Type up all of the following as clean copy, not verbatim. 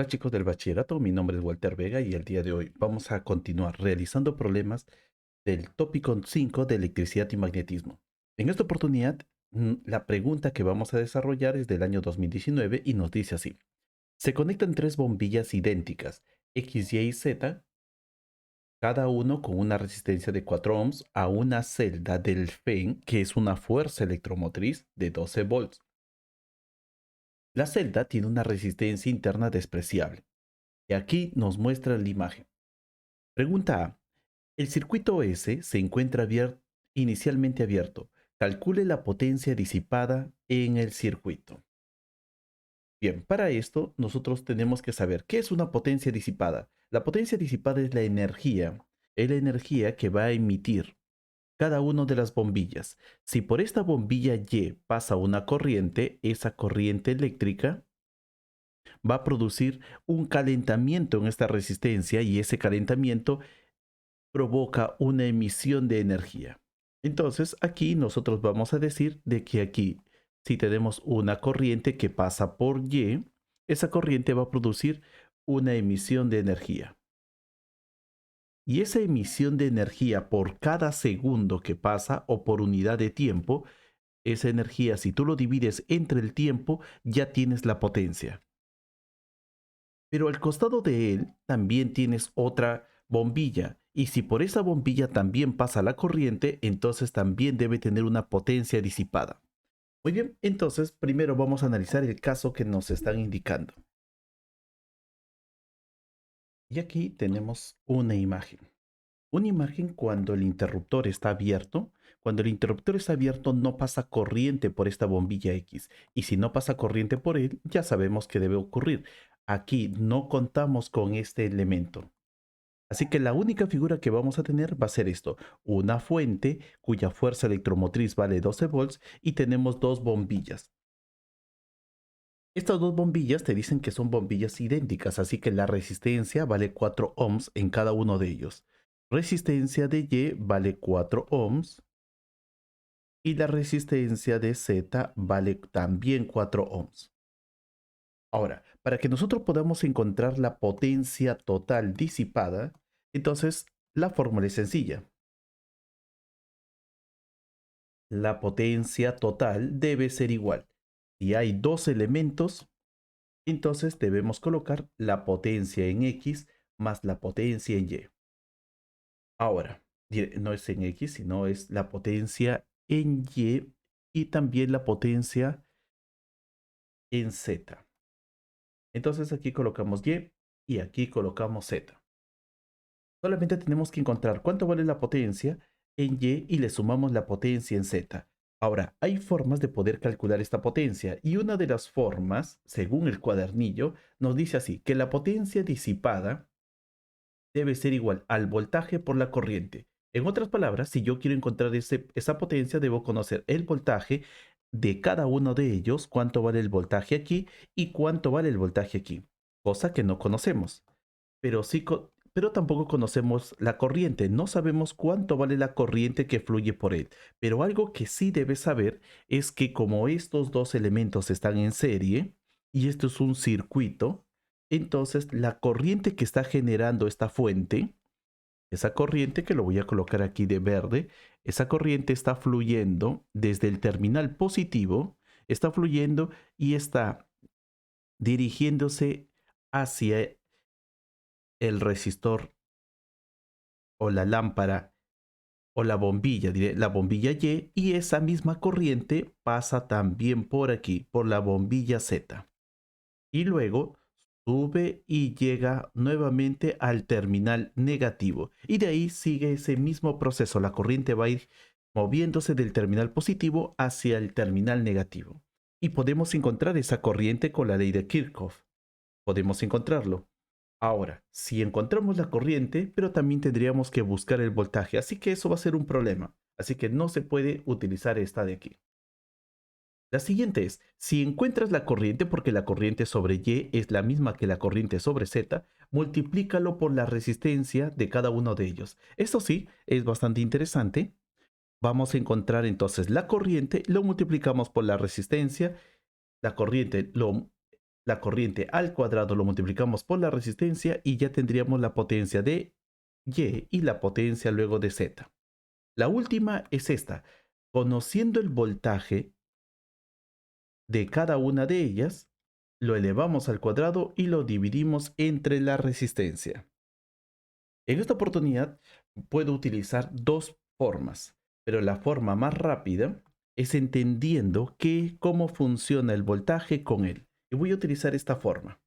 Hola chicos del bachillerato, mi nombre es Walter Vega y el día de hoy vamos a continuar realizando problemas del tópico 5 de electricidad y magnetismo. En esta oportunidad, la pregunta que vamos a desarrollar es del año 2019 y nos dice así. Se conectan tres bombillas idénticas, X, Y y Z, cada uno con una resistencia de 4 ohms a una celda del FEN, que es una fuerza electromotriz de 12 volts. La celda tiene una resistencia interna despreciable. Y aquí nos muestra la imagen. Pregunta A. El circuito S se encuentra inicialmente abierto. Calcule la potencia disipada en el circuito. Bien, para esto nosotros tenemos que saber qué es una potencia disipada. La potencia disipada es la energía que va a emitir cada una de las bombillas. Si por esta bombilla Y pasa una corriente, esa corriente eléctrica va a producir un calentamiento en esta resistencia y ese calentamiento provoca una emisión de energía. Entonces aquí nosotros vamos a decir de que aquí si tenemos una corriente que pasa por Y, esa corriente va a producir una emisión de energía. Y esa emisión de energía por cada segundo que pasa o por unidad de tiempo, esa energía si tú lo divides entre el tiempo ya tienes la potencia. Pero al costado de él también tienes otra bombilla. Y si por esa bombilla también pasa la corriente, entonces también debe tener una potencia disipada. Muy bien, entonces primero vamos a analizar el caso que nos están indicando. Y aquí tenemos una imagen. Una imagen cuando el interruptor está abierto. Cuando el interruptor está abierto no pasa corriente por esta bombilla X. Y si no pasa corriente por él, ya sabemos que debe ocurrir. Aquí no contamos con este elemento. Así que la única figura que vamos a tener va a ser esto, una fuente cuya fuerza electromotriz vale 12 volts y tenemos dos bombillas. Estas dos bombillas te dicen que son bombillas idénticas, así que la resistencia vale 4 ohms en cada uno de ellos. Resistencia de Y vale 4 ohms y la resistencia de Z vale también 4 ohms. Ahora, para que nosotros podamos encontrar la potencia total disipada, entonces la fórmula es sencilla. La potencia total debe ser igual. Si hay dos elementos, entonces debemos colocar la potencia en X más la potencia en Y. Ahora, no es en X, sino es la potencia en y también la potencia en Z. Entonces aquí colocamos y aquí colocamos Z. Solamente tenemos que encontrar cuánto vale la potencia en y le sumamos la potencia en z. Ahora, hay formas de poder calcular esta potencia y una de las formas, según el cuadernillo, nos dice así, que la potencia disipada debe ser igual al voltaje por la corriente. En otras palabras, si yo quiero encontrar esa potencia, debo conocer el voltaje de cada uno de ellos, cuánto vale el voltaje aquí y cuánto vale el voltaje aquí, cosa que no conocemos pero pero tampoco conocemos la corriente. No sabemos cuánto vale la corriente que fluye por él. Pero algo que sí debes saber es que como estos dos elementos están en serie y esto es un circuito, entonces la corriente que está generando esta fuente, esa corriente que lo voy a colocar aquí de verde, esa corriente está fluyendo desde el terminal positivo, está fluyendo y está dirigiéndose hacia el resistor o la lámpara o la bombilla, diré, la bombilla y esa misma corriente pasa también por aquí, por la bombilla Z. Y luego sube y llega nuevamente al terminal negativo. Y de ahí sigue ese mismo proceso. La corriente va a ir moviéndose del terminal positivo hacia el terminal negativo. Y podemos encontrar esa corriente con la ley de Kirchhoff. Podemos encontrarlo. Ahora, si encontramos la corriente, pero también tendríamos que buscar el voltaje, así que eso va a ser un problema. Así que no se puede utilizar esta de aquí. La siguiente es, si encuentras la corriente, porque la corriente sobre Y es la misma que la corriente sobre Z, multiplícalo por la resistencia de cada uno de ellos. Esto sí, es bastante interesante. Vamos a encontrar entonces la corriente, lo multiplicamos por la resistencia, la corriente lo la corriente al cuadrado lo multiplicamos por la resistencia y ya tendríamos la potencia de Y y la potencia luego de Z. La última es esta. Conociendo el voltaje de cada una de ellas, lo elevamos al cuadrado y lo dividimos entre la resistencia. En esta oportunidad puedo utilizar dos formas, pero la forma más rápida es entendiendo cómo funciona el voltaje con él. Y voy a utilizar esta forma.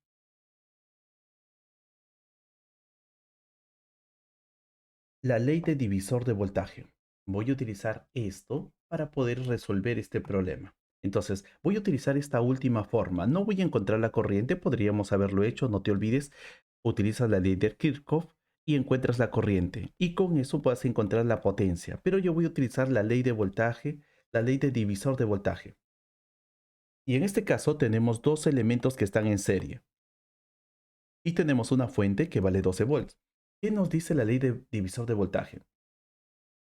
La ley de divisor de voltaje. Voy a utilizar esto para poder resolver este problema. Entonces, voy a utilizar esta última forma. No voy a encontrar la corriente, podríamos haberlo hecho, no te olvides. Utilizas la ley de Kirchhoff y encuentras la corriente. Y con eso puedes encontrar la potencia. Pero yo voy a utilizar la ley de voltaje, la ley de divisor de voltaje. Y en este caso tenemos dos elementos que están en serie. Y tenemos una fuente que vale 12 volts. ¿Qué nos dice la ley de divisor de voltaje?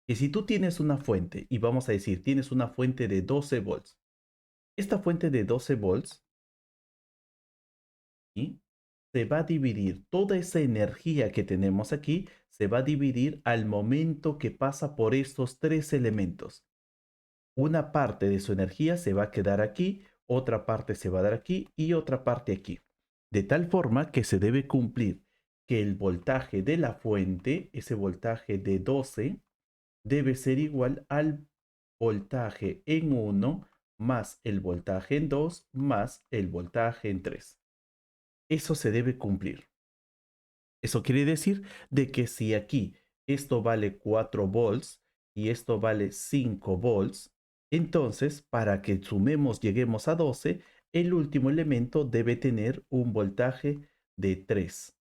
Que si tú tienes una fuente, y vamos a decir, tienes una fuente de 12 volts, esta fuente de 12 volts, ¿sí?, se va a dividir, toda esa energía que tenemos aquí, se va a dividir al momento que pasa por estos tres elementos. Una parte de su energía se va a quedar aquí, otra parte se va a dar aquí y otra parte aquí. De tal forma que se debe cumplir que el voltaje de la fuente, ese voltaje de 12, debe ser igual al voltaje en 1 más el voltaje en 2 más el voltaje en 3. Eso se debe cumplir. Eso quiere decir de que si aquí esto vale 4 volts y esto vale 5 volts, entonces para que sumemos, lleguemos a 12, el último elemento debe tener un voltaje de 3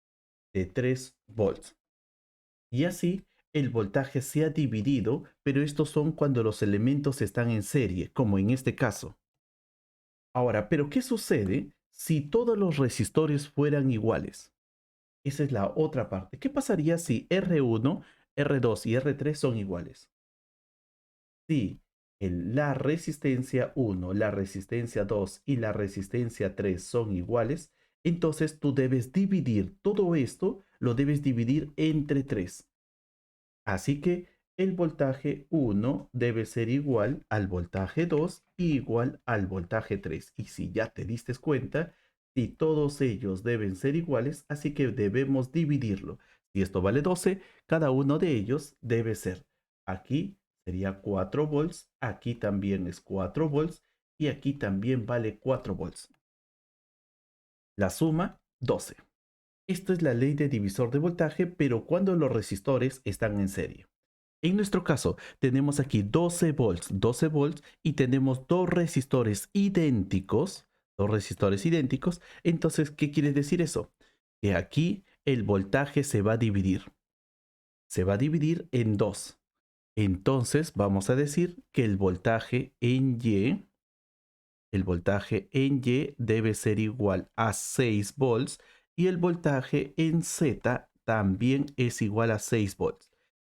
volts. Y así el voltaje se ha dividido, pero estos son cuando los elementos están en serie, como en este caso. Ahora, ¿pero qué sucede si todos los resistores fueran iguales? Esa es la otra parte. ¿Qué pasaría si R1, R2 y R3 son iguales? Si la resistencia 1, la resistencia 2 y la resistencia 3 son iguales, entonces tú debes dividir todo esto, lo debes dividir entre 3. Así que el voltaje 1 debe ser igual al voltaje 2 y igual al voltaje 3. Y si ya te diste cuenta, si todos ellos deben ser iguales, así que debemos dividirlo. Si esto vale 12, cada uno de ellos debe ser. Aquí sería 4 volts, aquí también es 4 volts y aquí también vale 4 volts. La suma, 12. Esto es la ley de divisor de voltaje, pero cuando los resistores están en serie. En nuestro caso, tenemos aquí 12 volts y tenemos dos resistores idénticos. Entonces, ¿qué quiere decir eso? Que aquí el voltaje se va a dividir. Se va a dividir en dos. Entonces, vamos a decir que el voltaje en Y debe ser igual a 6 volts y el voltaje en Z también es igual a 6 volts.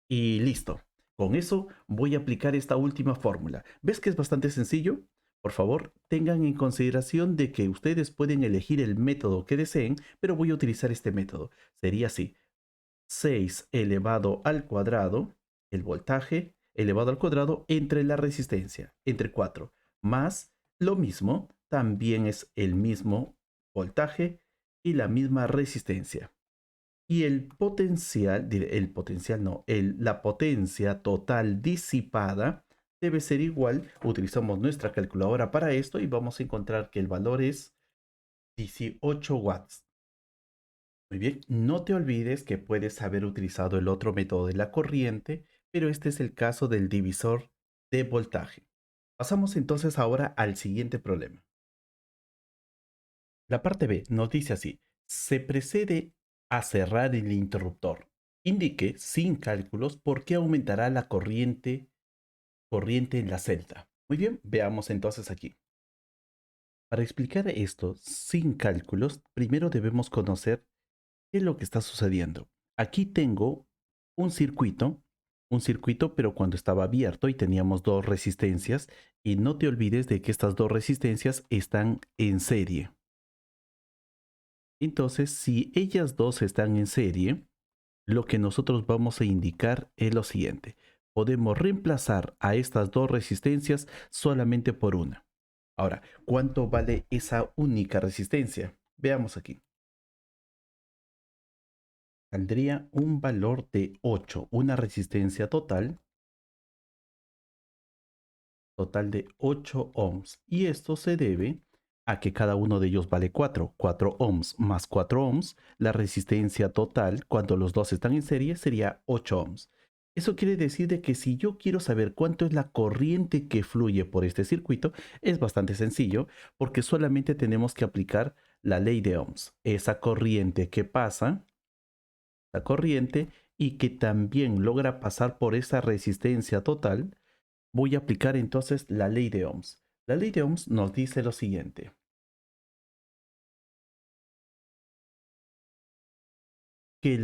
Y listo. Con eso voy a aplicar esta última fórmula. ¿Ves que es bastante sencillo? Por favor, tengan en consideración de que ustedes pueden elegir el método que deseen, pero voy a utilizar este método. Sería así: 6 elevado al cuadrado, el voltaje elevado al cuadrado entre la resistencia, entre 4, más lo mismo, también es el mismo voltaje y la misma resistencia. Y la potencia total disipada debe ser igual. Utilizamos nuestra calculadora para esto y vamos a encontrar que el valor es 18 watts. Muy bien, no te olvides que puedes haber utilizado el otro método de la corriente, pero este es el caso del divisor de voltaje. Pasamos entonces ahora al siguiente problema. La parte B nos dice así: se precede a cerrar el interruptor. Indique sin cálculos por qué aumentará la corriente en la celda. Muy bien, veamos entonces aquí. Para explicar esto sin cálculos, primero debemos conocer qué es lo que está sucediendo. Aquí tengo un circuito, pero cuando estaba abierto y teníamos dos resistencias, y no te olvides de que estas dos resistencias están en serie. Entonces, si ellas dos están en serie, lo que nosotros vamos a indicar es lo siguiente. Podemos reemplazar a estas dos resistencias solamente por una. Ahora, ¿cuánto vale esa única resistencia? Veamos aquí. Saldría un valor de 8, una resistencia total de 8 ohms. Y esto se debe a que cada uno de ellos vale 4. 4 ohms más 4 ohms, la resistencia total cuando los dos están en serie sería 8 ohms. Eso quiere decir de que si yo quiero saber cuánto es la corriente que fluye por este circuito, es bastante sencillo porque solamente tenemos que aplicar la ley de Ohms. Esa corriente que pasa, la corriente y que también logra pasar por esa resistencia total, voy a aplicar entonces la ley de Ohms. La ley de Ohms nos dice lo siguiente, que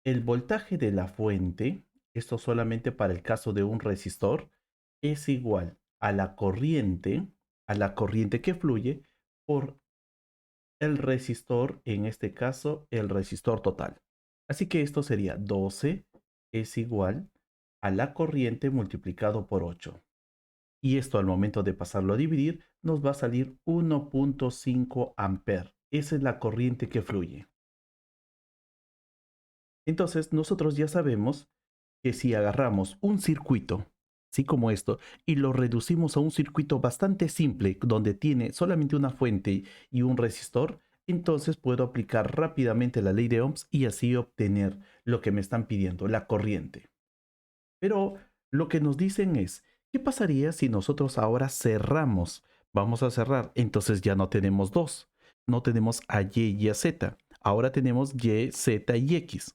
el voltaje de la fuente, esto solamente para el caso de un resistor, es igual a la corriente que fluye por el resistor, en este caso el resistor total. Así que esto sería 12 es igual a la corriente multiplicado por 8. Y esto al momento de pasarlo a dividir nos va a salir 1.5 amper. Esa es la corriente que fluye. Entonces nosotros ya sabemos que si agarramos un circuito, así como esto, y lo reducimos a un circuito bastante simple, donde tiene solamente una fuente y un resistor, entonces puedo aplicar rápidamente la ley de Ohms y así obtener lo que me están pidiendo, la corriente. Pero lo que nos dicen es, ¿qué pasaría si nosotros ahora cerramos? Vamos a cerrar, entonces ya no tenemos dos, no tenemos a Y y a Z, ahora tenemos Y, Z y X.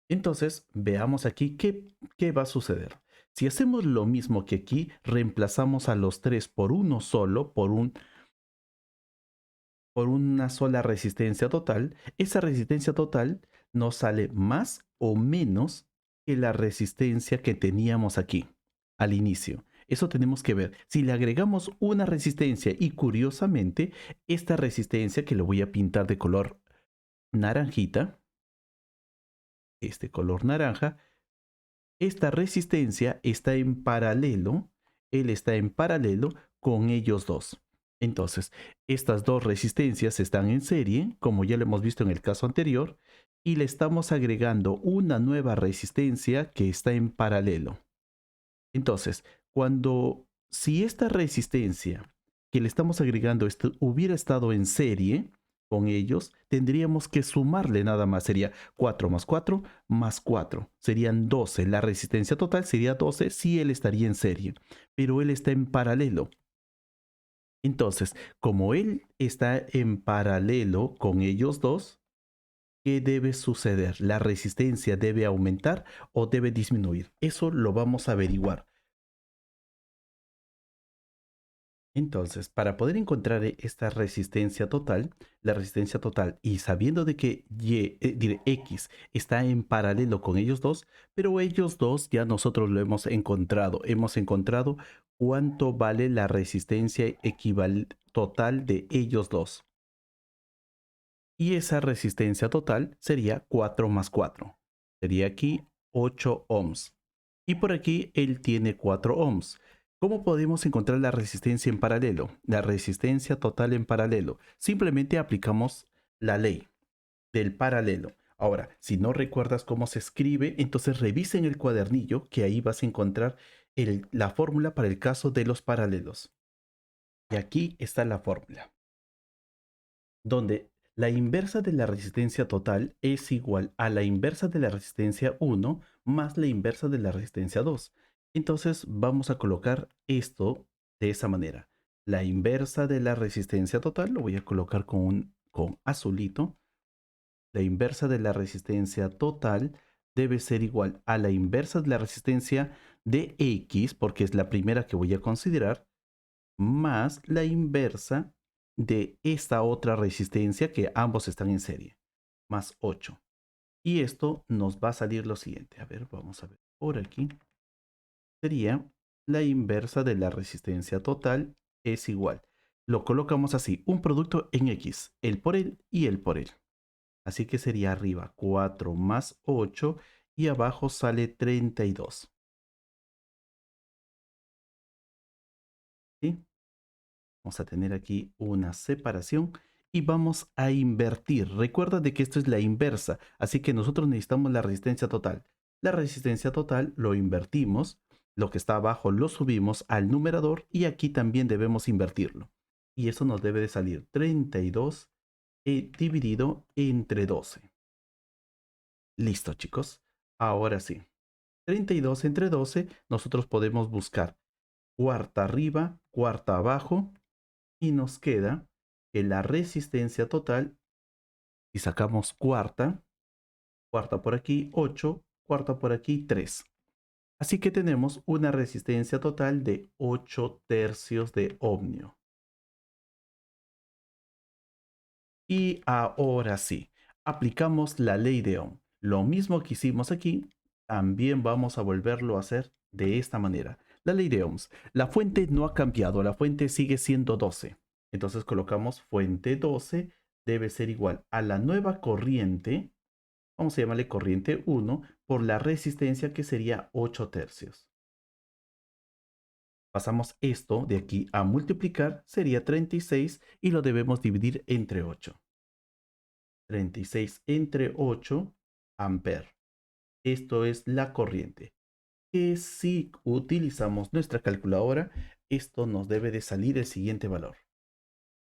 Entonces, veamos aquí qué va a suceder. Si hacemos lo mismo que aquí, reemplazamos a los tres por uno solo, por una sola resistencia total, esa resistencia total nos sale más o menos que la resistencia que teníamos aquí al inicio. Eso tenemos que ver. Si le agregamos una resistencia y curiosamente, esta resistencia que le voy a pintar de color naranjita, este color naranja, esta resistencia está en paralelo, él está en paralelo con ellos dos. Entonces, estas dos resistencias están en serie, como ya lo hemos visto en el caso anterior, y le estamos agregando una nueva resistencia que está en paralelo. Entonces, si esta resistencia que le estamos agregando hubiera estado en serie con ellos, tendríamos que sumarle nada más. Sería 4 más 4 más 4. Serían 12. La resistencia total sería 12 si él estaría en serie. Pero él está en paralelo. Entonces, como él está en paralelo con ellos dos, ¿qué debe suceder? ¿La resistencia debe aumentar o debe disminuir? Eso lo vamos a averiguar. Entonces, para poder encontrar esta resistencia total, la resistencia total, y sabiendo de que X está en paralelo con ellos dos, pero ellos dos ya nosotros lo hemos encontrado cuánto vale la resistencia total de ellos dos. Y esa resistencia total sería 4 más 4. Sería aquí 8 ohms. Y por aquí él tiene 4 ohms. ¿Cómo podemos encontrar la resistencia en paralelo? La resistencia total en paralelo. Simplemente aplicamos la ley del paralelo. Ahora, si no recuerdas cómo se escribe, entonces revisa en el cuadernillo que ahí vas a encontrar la fórmula para el caso de los paralelos. Y aquí está la fórmula, donde la inversa de la resistencia total es igual a la inversa de la resistencia 1 más la inversa de la resistencia 2. Entonces vamos a colocar esto de esa manera. La inversa de la resistencia total, lo voy a colocar con azulito. La inversa de la resistencia total debe ser igual a la inversa de la resistencia de X, porque es la primera que voy a considerar, más la inversa de esta otra resistencia que ambos están en serie, más 8. Y esto nos va a salir lo siguiente. A ver, vamos a ver por aquí. Sería la inversa de la resistencia total es igual. lo colocamos así, un producto en X, el por él y el por él. Así que sería arriba 4 más 8 y abajo sale 32. ¿Sí? Vamos a tener aquí una separación y vamos a invertir. Recuerda de que esto es la inversa, así que nosotros necesitamos la resistencia total. La resistencia total lo invertimos, lo que está abajo lo subimos al numerador y aquí también debemos invertirlo. Y eso nos debe de salir 32 dividido entre 12. Listo, chicos. Ahora sí. 32 entre 12, nosotros podemos buscar cuarta arriba, cuarta abajo y nos queda que la resistencia total, si sacamos cuarta, cuarta por aquí 8, cuarta por aquí 3. Así que tenemos una resistencia total de 8 tercios de ohmio. Y ahora sí, aplicamos la ley de Ohm. Lo mismo que hicimos aquí, también vamos a volverlo a hacer de esta manera. La ley de Ohms. La fuente no ha cambiado, la fuente sigue siendo 12. Entonces colocamos fuente 12 debe ser igual a la nueva corriente, vamos a llamarle corriente 1, por la resistencia que sería 8 tercios. Pasamos esto de aquí a multiplicar, sería 36 y lo debemos dividir entre 8. 36 entre 8 amperes. Esto es la corriente. Que si utilizamos nuestra calculadora, esto nos debe de salir el siguiente valor.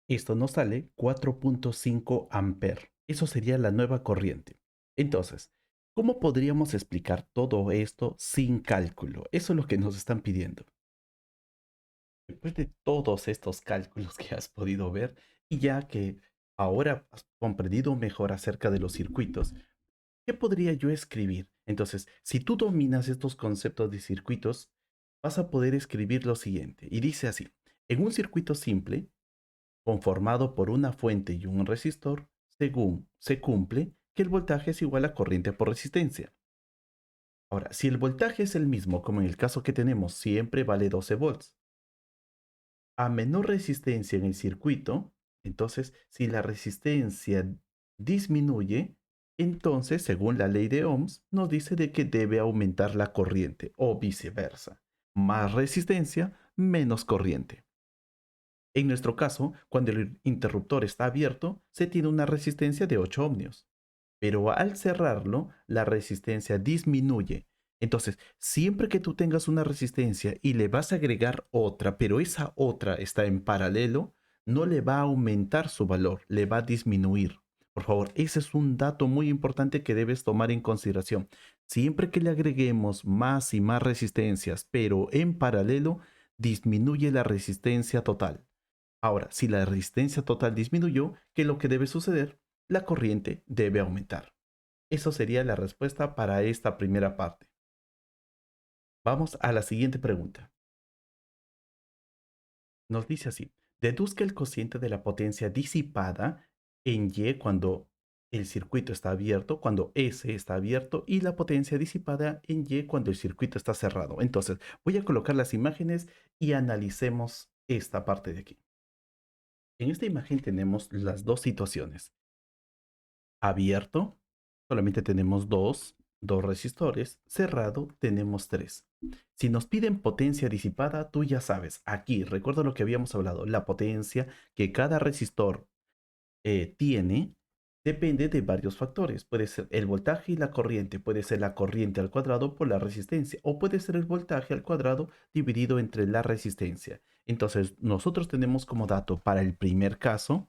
Esto nos sale 4.5 amperes. Eso sería la nueva corriente. Entonces, ¿cómo podríamos explicar todo esto sin cálculo? Eso es lo que nos están pidiendo. Después de todos estos cálculos que has podido ver y ya que ahora has comprendido mejor acerca de los circuitos, ¿qué podría yo escribir? Entonces, si tú dominas estos conceptos de circuitos, vas a poder escribir lo siguiente. Y dice así, en un circuito simple, conformado por una fuente y un resistor, según se cumple que el voltaje es igual a corriente por resistencia. Ahora, si el voltaje es el mismo, como en el caso que tenemos, siempre vale 12 volts. A menor resistencia en el circuito, entonces si la resistencia disminuye, entonces según la ley de Ohms nos dice de que debe aumentar la corriente o viceversa. Más resistencia, menos corriente. En nuestro caso, cuando el interruptor está abierto, se tiene una resistencia de 8 ohmios. Pero al cerrarlo, la resistencia disminuye. Entonces, siempre que tú tengas una resistencia y le vas a agregar otra, pero esa otra está en paralelo, no le va a aumentar su valor, le va a disminuir. Por favor, ese es un dato muy importante que debes tomar en consideración. Siempre que le agreguemos más y más resistencias, pero en paralelo, disminuye la resistencia total. Ahora, si la resistencia total disminuyó, ¿qué es lo que debe suceder? La corriente debe aumentar. Eso sería la respuesta para esta primera parte. Vamos a la siguiente pregunta. Nos dice así, deduzca el cociente de la potencia disipada en Y cuando el circuito está abierto, cuando S está abierto, y la potencia disipada en Y cuando el circuito está cerrado. Entonces, voy a colocar las imágenes y analicemos esta parte de aquí. En esta imagen tenemos las dos situaciones. Abierto, solamente tenemos dos resistores. Cerrado, tenemos tres. Si nos piden potencia disipada, tú ya sabes, aquí, recuerda lo que habíamos hablado, la potencia que cada resistor tiene depende de varios factores. Puede ser el voltaje y la corriente, puede ser la corriente al cuadrado por la resistencia, o puede ser el voltaje al cuadrado dividido entre la resistencia. Entonces, nosotros tenemos como dato para el primer caso,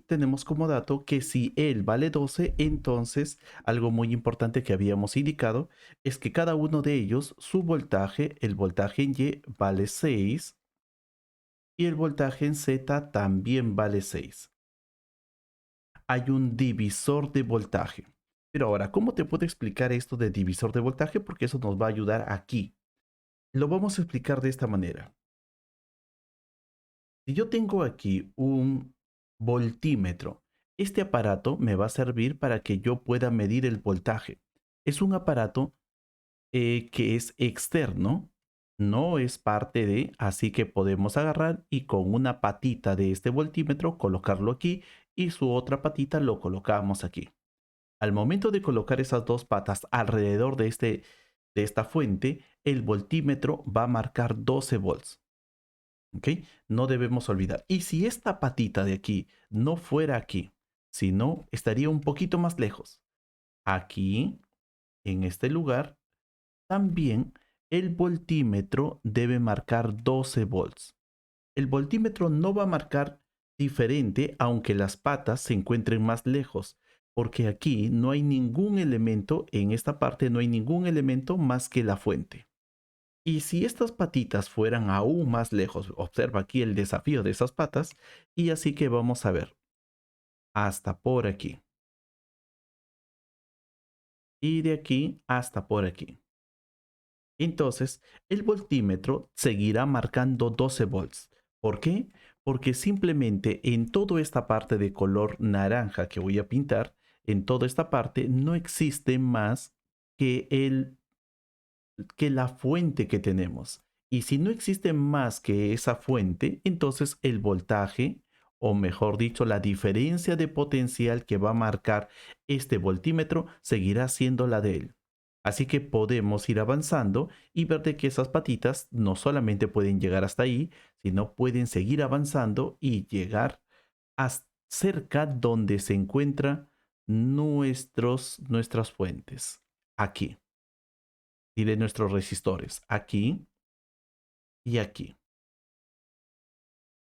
tenemos como dato que si L vale 12, entonces algo muy importante que habíamos indicado es que cada uno de ellos, su voltaje, el voltaje en Y vale 6 y el voltaje en Z también vale 6. Hay un divisor de voltaje. Pero ahora, ¿cómo te puedo explicar esto de divisor de voltaje? Porque eso nos va a ayudar aquí. Lo vamos a explicar de esta manera. Si yo tengo aquí un voltímetro, este aparato me va a servir para que yo pueda medir el voltaje. Es un aparato que es externo no es parte de, así que podemos agarrar y con una patita de este voltímetro colocarlo aquí y su otra patita lo colocamos aquí. Al momento de colocar esas dos patas alrededor de esta fuente, el voltímetro va a marcar 12 volts. ¿Ok? No debemos olvidar. Y si esta patita de aquí no fuera aquí, sino estaría un poquito más lejos, aquí, en este lugar, también el voltímetro debe marcar 12 volts. El voltímetro no va a marcar diferente aunque las patas se encuentren más lejos, porque aquí no hay ningún elemento, en esta parte no hay ningún elemento más que la fuente. Y si estas patitas fueran aún más lejos, observa aquí el desafío de esas patas, y así que vamos a ver hasta por aquí. Y de aquí hasta por aquí. Entonces, el voltímetro seguirá marcando 12 volts. ¿Por qué? Porque simplemente en toda esta parte de color naranja que voy a pintar, en toda esta parte no existe más que que la fuente que tenemos. Y si no existe más que esa fuente, entonces el voltaje, o mejor dicho, la diferencia de potencial que va a marcar este voltímetro, seguirá siendo la de él. Así que podemos ir avanzando y ver de que esas patitas no solamente pueden llegar hasta ahí, sino pueden seguir avanzando y llegar hasta cerca donde se encuentran nuestras fuentes. Aquí y de nuestros resistores, aquí y aquí.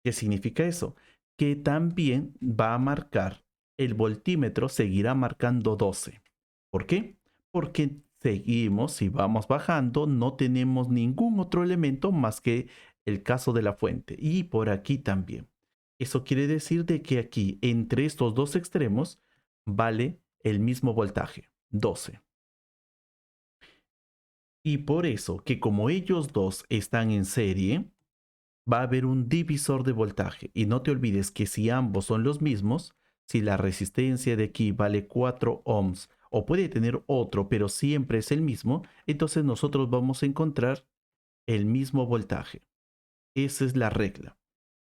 ¿Qué significa eso? Que también va a marcar, el voltímetro seguirá marcando 12. ¿Por qué? Porque seguimos, si vamos bajando, no tenemos ningún otro elemento más que el caso de la fuente. Y por aquí también. Eso quiere decir de que aquí, entre estos dos extremos, vale el mismo voltaje, 12. Y por eso que como ellos dos están en serie, va a haber un divisor de voltaje. Y no te olvides que si ambos son los mismos, si la resistencia de aquí vale 4 ohms o puede tener otro, pero siempre es el mismo, entonces nosotros vamos a encontrar el mismo voltaje. Esa es la regla.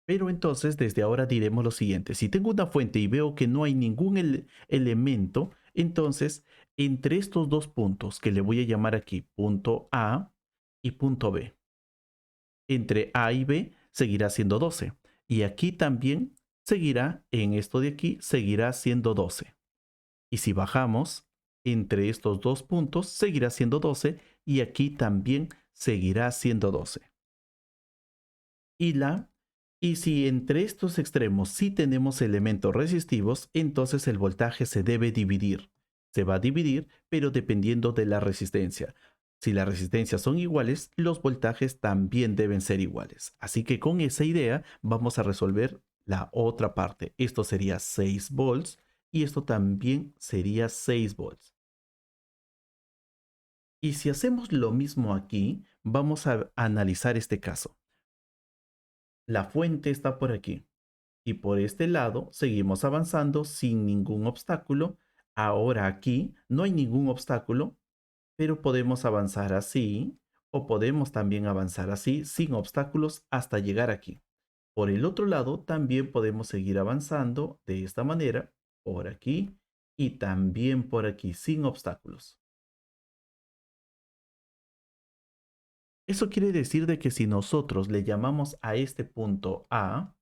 Pero entonces desde ahora diremos lo siguiente. Si tengo una fuente y veo que no hay ningún elemento, entonces entre estos dos puntos que le voy a llamar aquí punto A y punto B, entre A y B seguirá siendo 12. Y aquí también seguirá, en esto de aquí, seguirá siendo 12. Y si bajamos, entre estos dos puntos seguirá siendo 12 y aquí también seguirá siendo 12. Y y si entre estos extremos sí tenemos elementos resistivos, entonces el voltaje se debe dividir. Se va a dividir, pero dependiendo de la resistencia. Si las resistencias son iguales, los voltajes también deben ser iguales. Así que con esa idea vamos a resolver la otra parte. Esto sería 6 volts y esto también sería 6 volts. Y si hacemos lo mismo aquí, vamos a analizar este caso. La fuente está por aquí. Y por este lado seguimos avanzando sin ningún obstáculo. Ahora aquí no hay ningún obstáculo, pero podemos avanzar así o podemos también avanzar así sin obstáculos hasta llegar aquí. Por el otro lado también podemos seguir avanzando de esta manera por aquí y también por aquí sin obstáculos. Eso quiere decir de que si nosotros le llamamos a este punto A,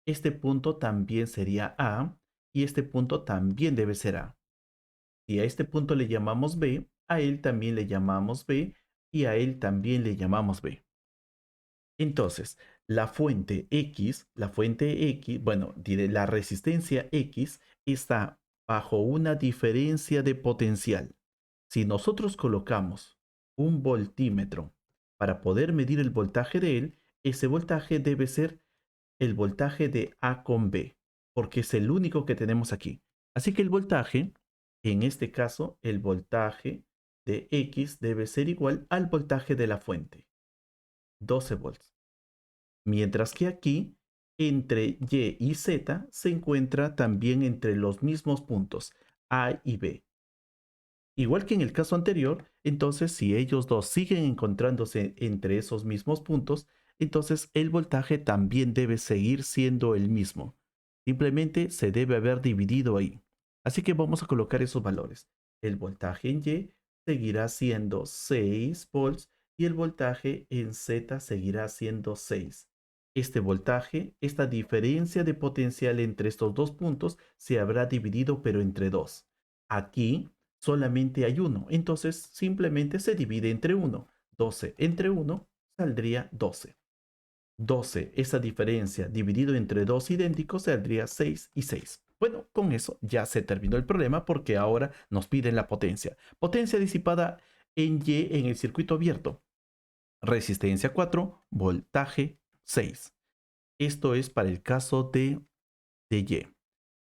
este punto también sería A y este punto también debe ser A. Si a este punto le llamamos B, a él también le llamamos B y a él también le llamamos B. Entonces, la fuente X, bueno, diré la resistencia X está bajo una diferencia de potencial. Si nosotros colocamos un voltímetro para poder medir el voltaje de él, ese voltaje debe ser el voltaje de A con B, porque es el único que tenemos aquí. Así que el voltaje, en este caso, el voltaje de X debe ser igual al voltaje de la fuente, 12 volts. Mientras que aquí, entre Y y Z, se encuentra también entre los mismos puntos, A y B. Igual que en el caso anterior, entonces si ellos dos siguen encontrándose entre esos mismos puntos, entonces el voltaje también debe seguir siendo el mismo. Simplemente se debe haber dividido ahí. Así que vamos a colocar esos valores. El voltaje en Y seguirá siendo 6 volts y el voltaje en Z seguirá siendo 6. Este voltaje, esta diferencia de potencial entre estos dos puntos se habrá dividido pero entre 2. Aquí solamente hay uno, entonces simplemente se divide entre 1. 12 entre 1 saldría 12. 12, esa diferencia dividido entre dos idénticos saldría 6 y 6. Bueno, con eso ya se terminó el problema porque ahora nos piden la potencia. Potencia disipada en Y en el circuito abierto. Resistencia 4, voltaje 6. Esto es para el caso de Y.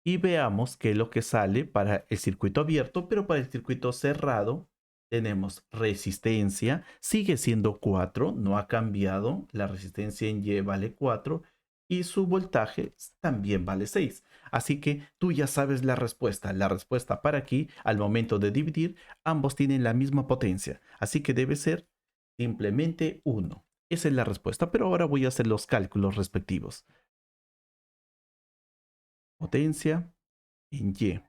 Y veamos qué es lo que sale para el circuito abierto, pero para el circuito cerrado tenemos resistencia, sigue siendo 4, no ha cambiado, la resistencia en Y vale 4 y su voltaje también vale 6. Así que tú ya sabes la respuesta. La respuesta para aquí, al momento de dividir, ambos tienen la misma potencia, así que debe ser simplemente 1. Esa es la respuesta, pero ahora voy a hacer los cálculos respectivos. Potencia en Y.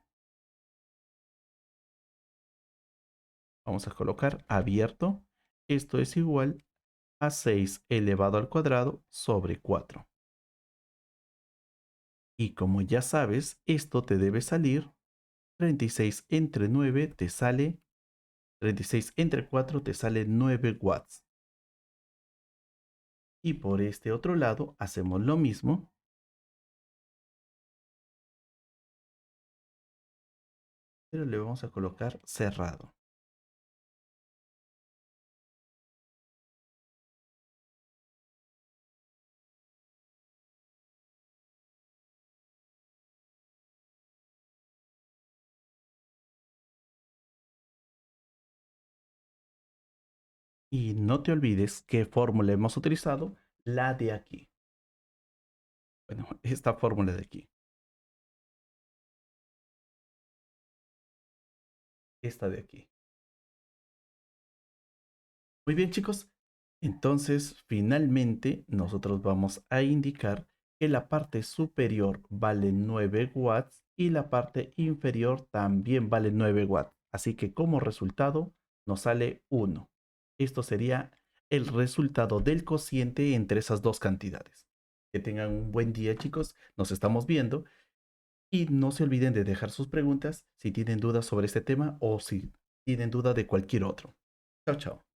Vamos a colocar abierto. Esto es igual a 6 elevado al cuadrado sobre 4. Y como ya sabes, esto te debe salir 36 entre 9 te sale 36 entre 4 te sale 9 watts. Y por este otro lado hacemos lo mismo, pero le vamos a colocar cerrado. Y no te olvides qué fórmula hemos utilizado, la de aquí. Bueno, esta fórmula de aquí. Esta de aquí. Muy bien, chicos. Entonces, finalmente, nosotros vamos a indicar que la parte superior vale 9 watts y la parte inferior también vale 9 watts. Así que como resultado nos sale 1. Esto sería el resultado del cociente entre esas dos cantidades. Que tengan un buen día, chicos. Nos estamos viendo. Y no se olviden de dejar sus preguntas si tienen dudas sobre este tema o si tienen duda de cualquier otro. Chao, chao.